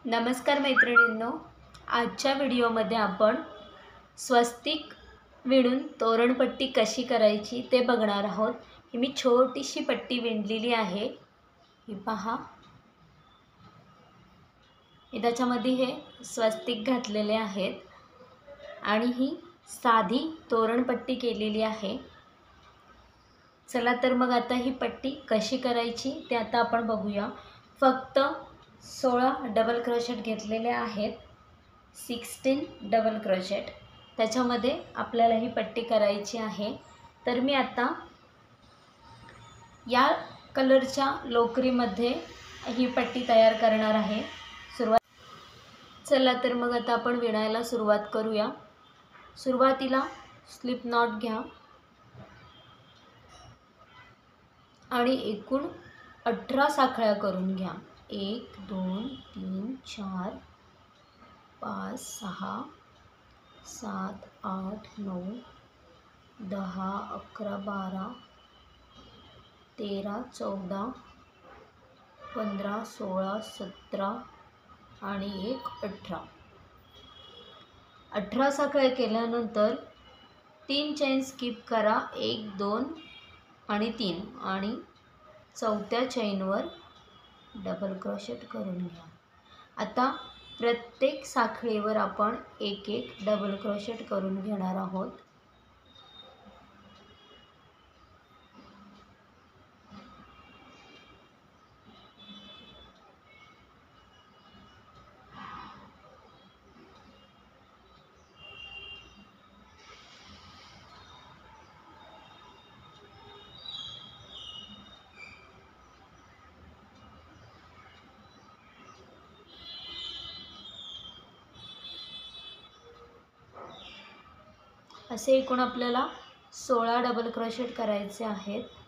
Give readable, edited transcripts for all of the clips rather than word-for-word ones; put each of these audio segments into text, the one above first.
नमस्कार मैत्रिणींनो, आजच्या व्हिडिओमध्ये आपण स्वस्तिक विणून तोरणपट्टी कशी करायची ते बघणार आहोत। ही मी छोटीशी पट्टी विणलेली आहे। ही पहा, त्याच्यामध्ये हे स्वस्तिक घातलेले आहेत आणि ही साधी तोरणपट्टी केलेली आहे। चला तर मग आता ही पट्टी कशी करायची ते आता आपण बघूया। फक्त 16 डबल क्रोशेट घेतलेले आहेत, 16 डबल क्रोशेट। त्याच्यामध्ये आपल्याला ही पट्टी करायची आहे। तर मी आता या कलरच्या लोकरीमध्ये ही पट्टी तयार करणार आहे। चला तर मग आता आपण विणायला सुरुवात करूया। सुरुवातीला स्लिप नॉट घ्या आणि एकूण 18 साखळ्या करून घ्या। 1 2 3 4 5 6 7 8 9 10 11 12 13 14 15 16 17 आणि 1 18। 18 साखळ्या केल्यानंतर 3 चेन स्किप करा, 1 2 आणि 3 आणि चौथ्या चेनवर डबल क्रोशेट करून घ्या। आता प्रत्येक साखळीवर आपण एक एक डबल क्रोशेट करून घेणार आहोत। असे एकूण आपल्याला 16 डबल क्रोशेट करायचे आहेत।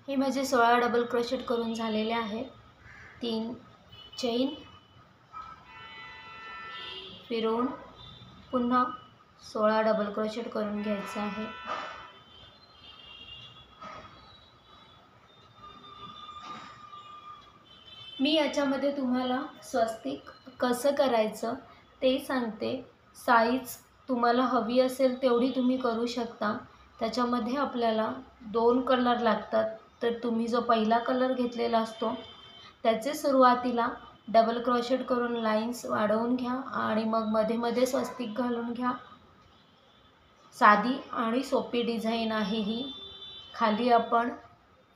हे माझे 16 डबल क्रोशेट करून झालेले आहेत। 3 चेन फिरवून पुन्हा 16 डबल क्रोशेट करून घ्यायचे आहे। मी याच्यामध्ये तुम्हाला स्वस्तिक कसं करायचं ते सांगते। साईज तुम्हाला हवी असेल तेवढी तुम्ही करू शकता। त्याच्यामध्ये आपल्याला 2 कलर लागतात, तर तुम्ही जो पहिला कलर घेतलेला असतो त्याचे सुरुवातीला डबल क्रोशेट करून लाईन्स वाढवून घ्या आणि मग मध्ये मध्ये स्वस्तिक घालून घ्या। साधी आणि सोपी डिझाईन आहे ही। खाली आपण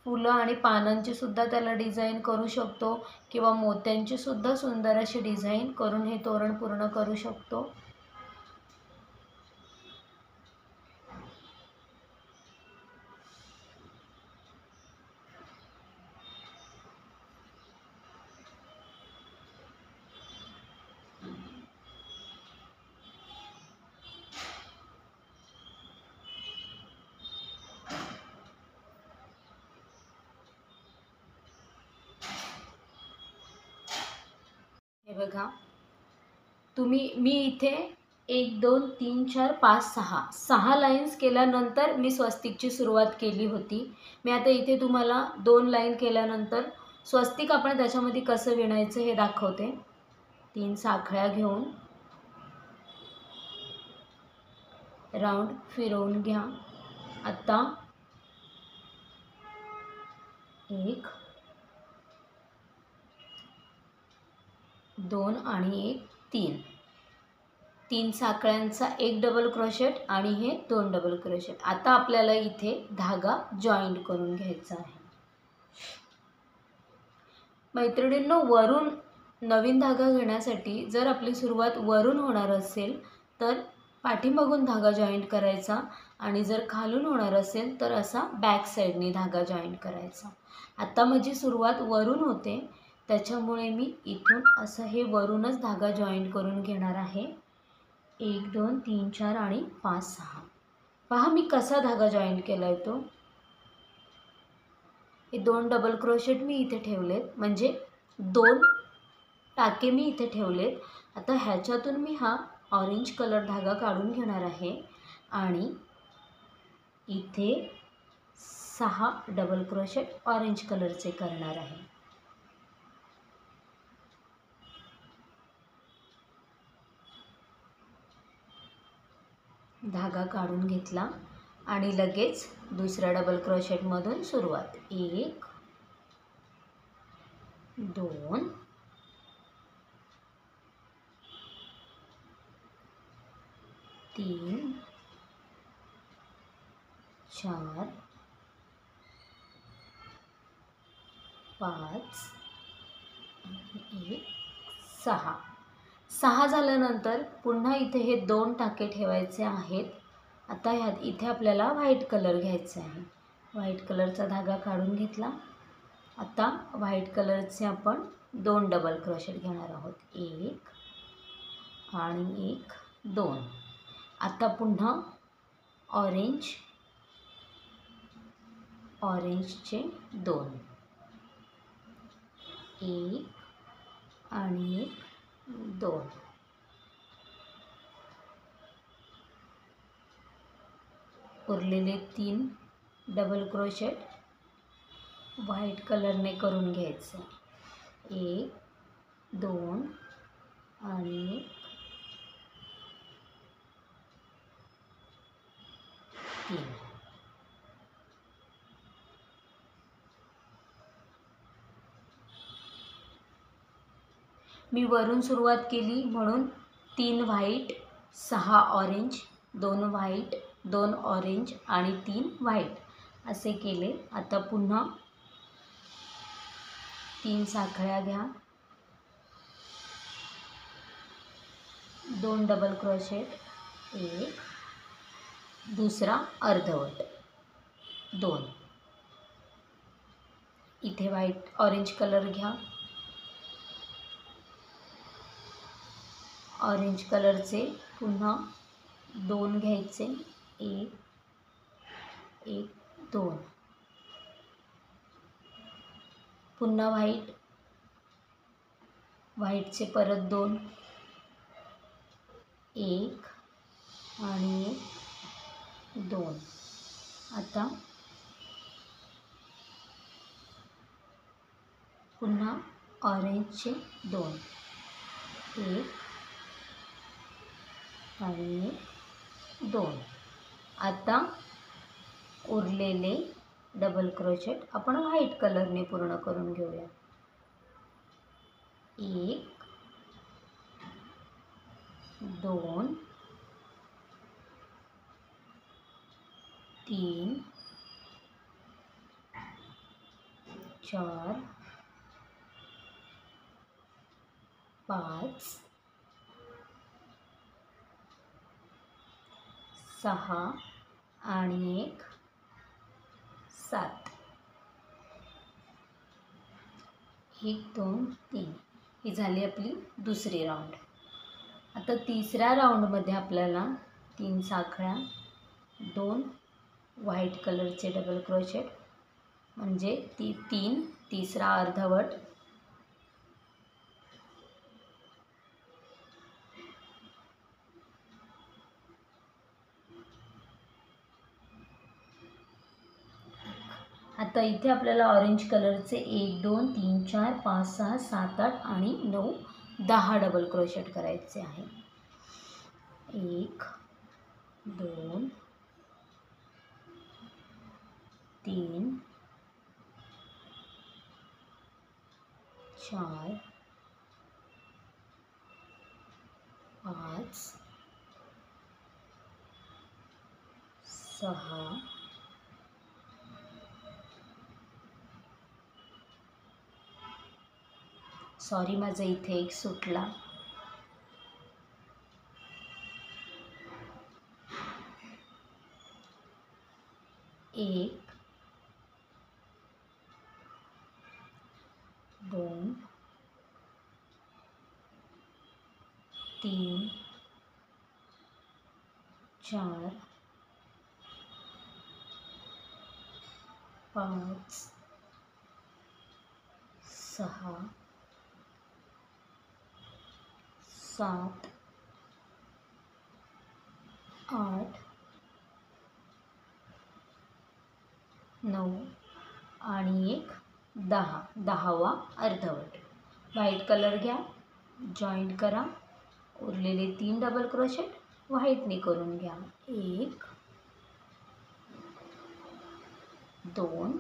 फुलं आणि पानांची सुद्धा त्याला डिझाईन करू शकतो किंवा मोत्यांची सुद्धा सुंदर अशी डिझाईन करून हे तोरण पूर्ण करू शकतो। हे बघा, मी इथे 1 2 3 4 5 6 लाईन्स केल्यानंतर मी स्वस्तिकची सुरुवात केली होती। मी आता इथे तुम्हाला 2 लाईन केल्यानंतर स्वस्तिक आपण त्याच्यामध्ये कसं विणायचं हे दाखवते। 3 साखळ्या घेऊन राऊंड फिरवून घ्या। आता 1 2 आणि 1 3 3 साखळ्यांचा एक डबल क्रोशेट आणि हे 2 डबल क्रोशेट. आता आपल्याला इथे धागा जॉईंट करून घ्यायचा आहे. मैत्रिणींनो, वरून नवीन धागा घेण्यासाठी जर आपली सुरुवात वरून होणार असेल तर पाठीमागून धागा जॉईंट करायचा आणि जर खालून होणार असेल तर असा बॅक साईडने धागा जॉईंट करायचा. आता माझी सुरुवात वरून होते त्याच्यामुळे मी इथून असं हे वरूनच धागा जॉईंट करून घेणार आहे. 1 2 3 4 आणि 5 6. पहा मी कसा धागा जॉईंट केला आहे तो. हे 2 डबल क्रोशेट मी इथे ठेवलेत, म्हणजे 2 टाके मी इथे ठेवलेत. आता ह्याच्यातून मी हा ऑरेंज कलर धागा काढून घेणार आहे आणि इथे 6 डबल क्रोशेट ऑरेंज कलरचे करणार आहे. धागा काढून घेतला आणि लगेच दुसऱ्या डबल क्रोशेटमधून सुरुवात. 1 2 3 4 5 आणि 1 6. 6 झाल्यानंतर पुन्हा इथे हे 2 टाके ठेवायचे आहेत. आता ह्यात इथे आपल्याला व्हाईट कलर घ्यायचा आहे. व्हाईट कलरचा धागा काढून घेतला. आता व्हाईट कलरचे आपण 2 डबल क्रोशेट घेणार आहोत. 1 आणि 1 2. आता पुन्हा ऑरेंजचे 2. 1 आणि 1 2. उरलेले 3 डबल क्रोशेट व्हाईट कलरने करून घ्यायचे. 1 2 आणि 3. मी वरून सुरुवात केली म्हणून 3 व्हाईट 6 ऑरेंज, 2 व्हाईट 2 ऑरेंज आणि 3 व्हाईट असे केले. आता पुन्हा 3 साखळ्या घ्या. 2 डबल क्रोशेट, 1 दुसरा अर्धवट 2. इथे व्हाईट ऑरेंज कलर घ्या. ऑरेंज कलरचे पुन्हा 2 घ्यायचे. 1 1 2. पुन्हा व्हाईटचे परत 2. 1 आणि 2. आता पुन्हा ऑरेंजचे 2. 1 आणि 2. आता उरलेले डबल क्रोशेट आपण व्हाईट कलरने पूर्ण करून घेऊया. 1 2 3 4 5 6 आणि 1 7. 1 2 3. ही झाली आपली दुसरी राऊंड. आता तिसऱ्या राऊंडमध्ये आपल्याला 3 साखळ्या, 2 व्हाईट कलरचे डबल क्रोशेट म्हणजे 3 तिसरा अर्धवट, आता इथे आपल्याला ऑरेंज कलरचे 1 2 3 4 5 6 7 8 आणि 9 10 डबल क्रोशेट करायचे आहे. 1 2 3 4 5 6 सॉरी माझा इथे एक सुटला, 1 2 3 4 5 6 7 8 9 आणि 1 10, 10वा अर्धवट. व्हाईट कलर घ्या, जॉईंट करा, उरलेले 3 डबल क्रोशेट व्हाईटने करून घ्या. 1 2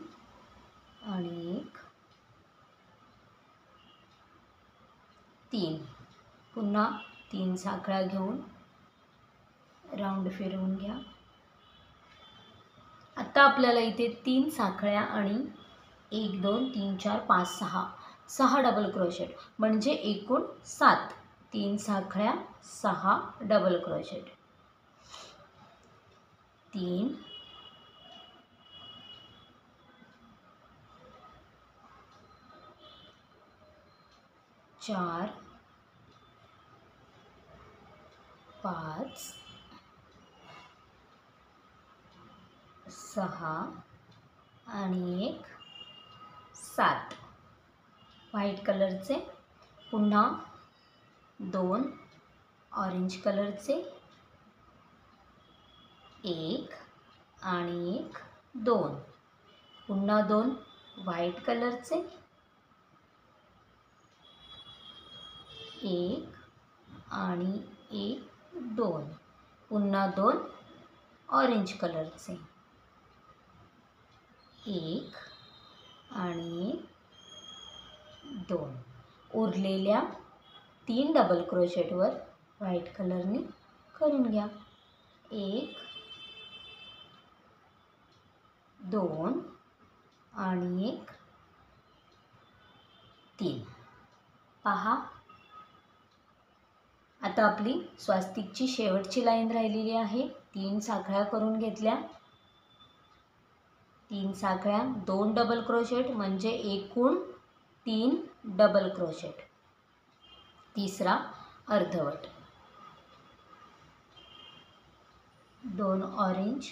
आणि 1 3. पुन्हा 3 साखळ्या घेऊन राऊंड फिरवून घ्या. आता आपल्याला इथे 3 साखळ्या आणि 1 2 3 4 5 6 डबल क्रोशेट म्हणजे एकूण 7. 3 साखळ्या 6 डबल क्रोशेट. 3 4 5 6 आणि 1 7. व्हाईट कलरचे पुन्हा 2 ऑरेंज कलरचे 1 आणि 1 2. पुन्हा 2 व्हाईट कलरचे 1 आणि 1 2. पुन्हा 2 ऑरेंज कलरचे 1 आणि 2. उरलेल्या 3 डबल क्रोशेटवर व्हाईट कलरने करून घ्या. 1 2 आणि 1 3. पहा, आता आपली स्वास्तिकची शेवटची लाईन राहिलेली आहे. 3 साखळ्या करून घेतल्या, 3 साखळ्या 2 डबल क्रोशेट म्हणजे एकूण 3 डबल क्रोशेट. तिसरा अर्धवट. 2 ऑरेंज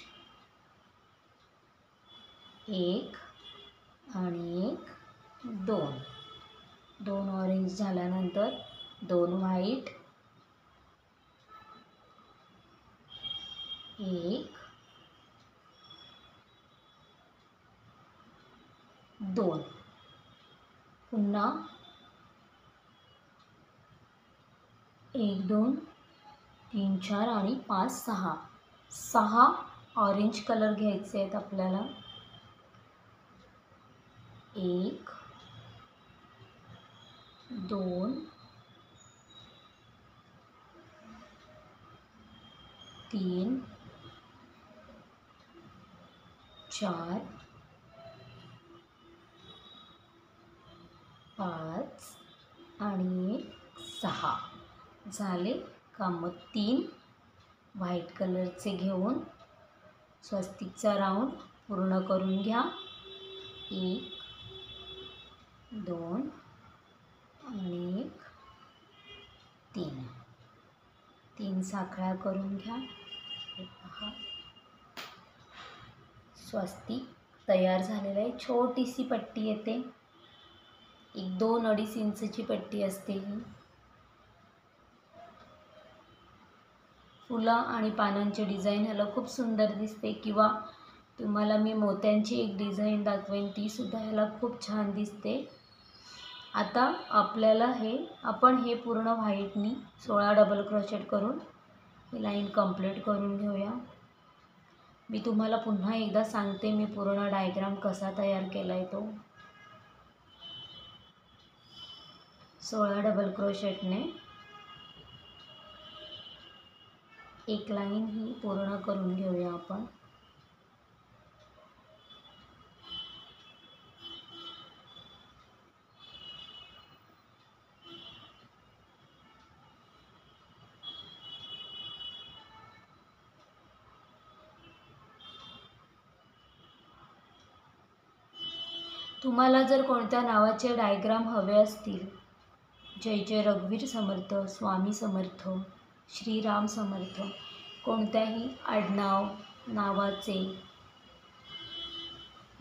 1 आणि 1 2. 2 ऑरेंज झाल्यानंतर 2 व्हाईट 1 2. पुन्हा 1 2 3 4 आणि 5 6. 6 ऑरेंज कलर घ्यायचे आहेत आपल्याला. 1 2 3 4 5 आणि 6. झाले का? मग 3 व्हाईट कलरचे घेऊन स्वस्तिकचा राऊंड पूर्ण करून घ्या. 1 2 आणि 1 3. 3 साखळ्या करून घ्या. हे पहा, स्वस्तिक तयार झालेलं आहे. छोटीशी पट्टी येते, 1-2-2.5 इंचची पट्टी असते ही. फुलं आणि पानांची डिझाईन ह्याला खूप सुंदर दिसते. किंवा तुम्हाला मी मोत्यांची एक डिझाईन दाखवेन, ती सुद्धा ह्याला खूप छान दिसते. आता आपल्याला आपण हे पूर्ण व्हाईटनी 16 डबल क्रोशेट करून ही लाईन कंप्लीट करून घेऊया. मी तुम्हाला पुन्हा एकदा सांगते मी पूर्ण डायग्राम कसा तयार केला आहे तो. 16 डबल क्रोशेटने एक लाईन ही पूर्ण करून घेऊया आपण. तुम्हाला जर कोणत्या नावाचे डायग्राम हवे असतील, जय जय रघुवीर समर्थ, स्वामी समर्थ, श्रीराम समर्थ, कोणत्याही आडनाव नावाचे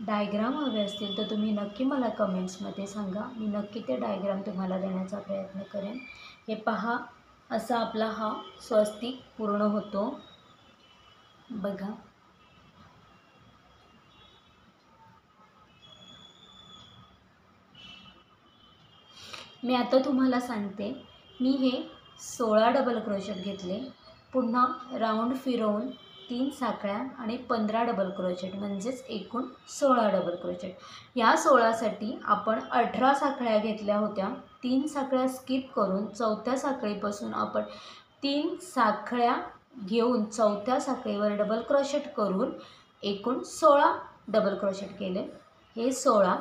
डायग्राम हवे असतील तर तुम्ही नक्की मला कमेंट्समध्ये सांगा. मी नक्की ते डायग्राम तुम्हाला देण्याचा प्रयत्न करेन. हे पहा, असा आपला हा स्वस्तिक पूर्ण होतो बघा. मी आता तुम्हाला सांगते. मी हे 16 डबल क्रोशेट घेतले, पुन्हा राऊंड फिरवून 3 साखळ्या आणि 15 डबल क्रोशेट, म्हणजेच एकूण 16 डबल क्रोशेट. या 16साठी आपण 18 साखळ्या घेतल्या होत्या. 3 साखळ्या स्किप करून चौथ्या साखळीपासून आपण 3 साखळ्या घेऊन चौथ्या साखळीवर डबल क्रोशेट करून एकूण 16 डबल क्रोशेट केले. हे 16.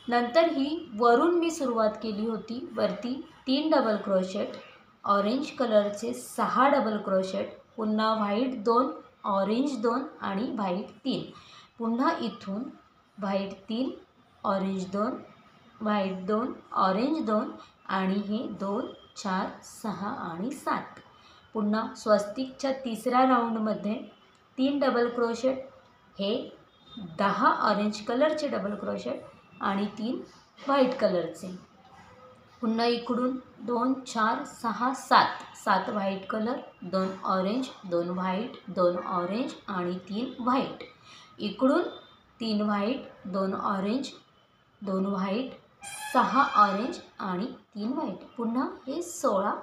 नंतर ही वरून मी सुरुवात केली होती, वरती 3 डबल क्रोशेट, ऑरेंज कलरचे 6 डबल क्रोशेट, पुन्हा व्हाईट 2, ऑरेंज 2 आणि व्हाईट 3. पुन्हा इथून व्हाईट 3, ऑरेंज 2, व्हाईट 2, ऑरेंज 2 आणि हे 2, 4, 6 आणि 7. पुन्हा स्वस्तिकच्या तिसऱ्या राऊंडमध्ये 3 डबल क्रोशेट, हे 10 ऑरेंज कलरचे डबल क्रोशेट आणि 3 व्हाईट कलरचे. पुन्हा इकडून 2, 4, 6, 7 white colour, 2 orange, 2 white, 2 orange आणि 3 व्हाईट. इकडून 3 व्हाईट, 2 ऑरेंज, 2 व्हाईट, 6 ऑरेंज आणि 3 व्हाईट. पुन्हा हे 16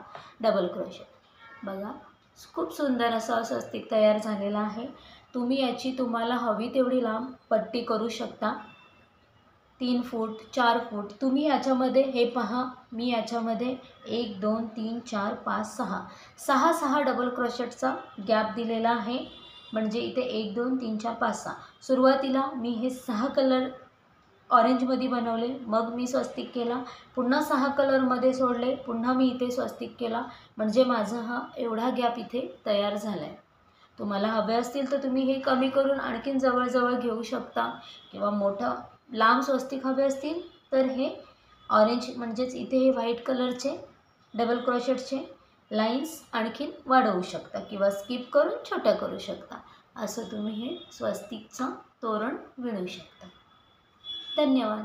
डबल क्रोशेट. बघा, खूप सुंदर असा स्वस्तिक तयार झालेला आहे. तुम्ही याची तुम्हाला हवी तेवढी लांब पट्टी करू शकता. 3 फूट, 4 फूट. तुम्ही याच्यामध्ये हे पहा, मी याच्यामध्ये 1, 2, 3, 4, 5, 6 डबल क्रोशेटचा गॅप दिलेला आहे. म्हणजे इथे 1, 2, 3, 4, 5, 6. सुरुवातीला मी हे 6 कलर ऑरेंजमध्ये बनवले, मग मी स्वस्तिक केला, पुन्हा 6 कलरमध्ये सोडले, पुन्हा मी इथे स्वस्तिक केला. म्हणजे माझा हा एवढा गॅप इथे तयार झाला आहे. तुम्हाला हवे असतील तर तुम्ही हे कमी करून आणखीन जवळजवळ घेऊ शकता, किंवा मोठं लांब स्वस्तिक हवे असतील तर हे ऑरेंज म्हणजेच इथे हे व्हाईट कलरचे डबल क्रोशेटचे लाईन्स आणखीन वाढवू शकता, किंवा स्किप करून छोट्या करू शकता. असं तुम्ही हे स्वस्तिकचं तोरण विणू शकता. धन्यवाद.